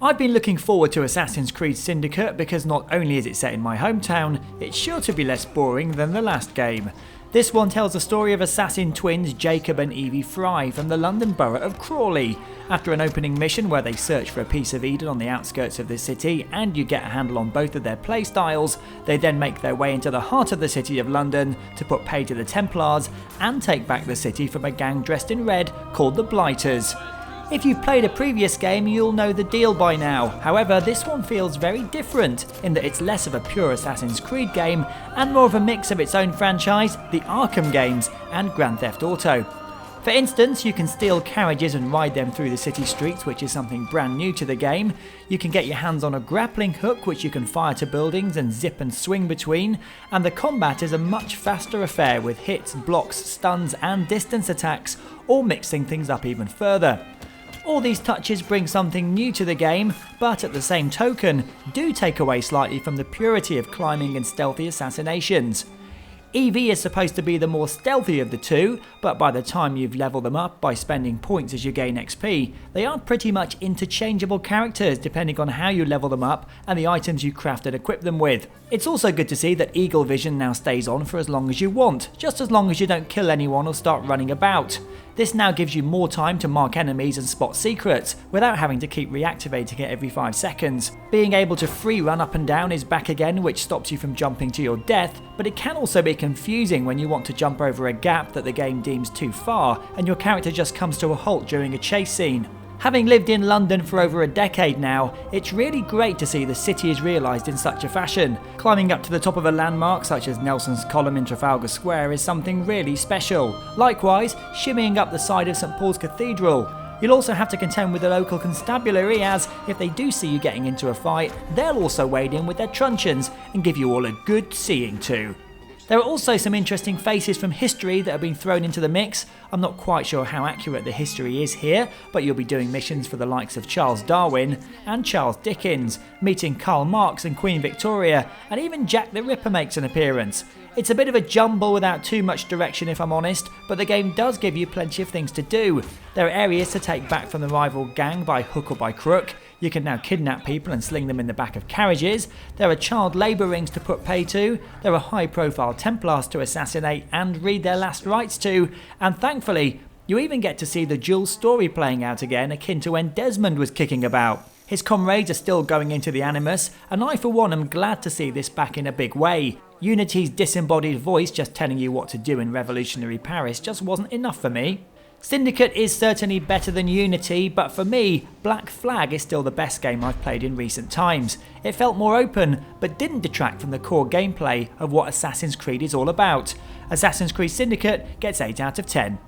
I've been looking forward to Assassin's Creed Syndicate because not only is it set in my hometown, it's sure to be less boring than the last game. This one tells the story of assassin twins Jacob and Evie Fry from the London borough of Crawley. After an opening mission where they search for a piece of Eden on the outskirts of the city and you get a handle on both of their playstyles, they then make their way into the heart of the city of London to put pay to the Templars and take back the city from a gang dressed in red called the Blighters. If you've played a previous game, you'll know the deal by now. However, this one feels very different in that it's less of a pure Assassin's Creed game and more of a mix of its own franchise, the Arkham games, and Grand Theft Auto. For instance, you can steal carriages and ride them through the city streets, which is something brand new to the game. You can get your hands on a grappling hook which you can fire to buildings and zip and swing between, and the combat is a much faster affair with hits, blocks, stuns and distance attacks, all mixing things up even further. All these touches bring something new to the game, but at the same token, do take away slightly from the purity of climbing and stealthy assassinations. Evie is supposed to be the more stealthy of the two, but by the time you've leveled them up by spending points as you gain XP, they are pretty much interchangeable characters depending on how you level them up and the items you craft and equip them with. It's also good to see that Eagle Vision now stays on for as long as you want, just as long as you don't kill anyone or start running about. This now gives you more time to mark enemies and spot secrets, without having to keep reactivating it every 5 seconds. Being able to free run up and down is back again, which stops you from jumping to your death, but it can also be confusing when you want to jump over a gap that the game deems too far, and your character just comes to a halt during a chase scene. Having lived in London for over a decade now, it's really great to see the city is realised in such a fashion. Climbing up to the top of a landmark such as Nelson's Column in Trafalgar Square is something really special. Likewise, shimmying up the side of St Paul's Cathedral. You'll also have to contend with the local constabulary as, if they do see you getting into a fight, they'll also wade in with their truncheons and give you all a good seeing to. There are also some interesting faces from history that have been thrown into the mix. I'm not quite sure how accurate the history is here, but you'll be doing missions for the likes of Charles Darwin and Charles Dickens, meeting Karl Marx and Queen Victoria, and even Jack the Ripper makes an appearance. It's a bit of a jumble without too much direction if I'm honest, but the game does give you plenty of things to do. There are areas to take back from the rival gang by hook or by crook. You can now kidnap people and sling them in the back of carriages. There are child labour rings to put pay to. There are high profile Templars to assassinate and read their last rites to. And thankfully, you even get to see the dual story playing out again, akin to when Desmond was kicking about. His comrades are still going into the Animus, and I for one am glad to see this back in a big way. Unity's disembodied voice just telling you what to do in revolutionary Paris just wasn't enough for me. Syndicate is certainly better than Unity, but for me, Black Flag is still the best game I've played in recent times. It felt more open, but didn't detract from the core gameplay of what Assassin's Creed is all about. Assassin's Creed Syndicate gets 8 out of 10.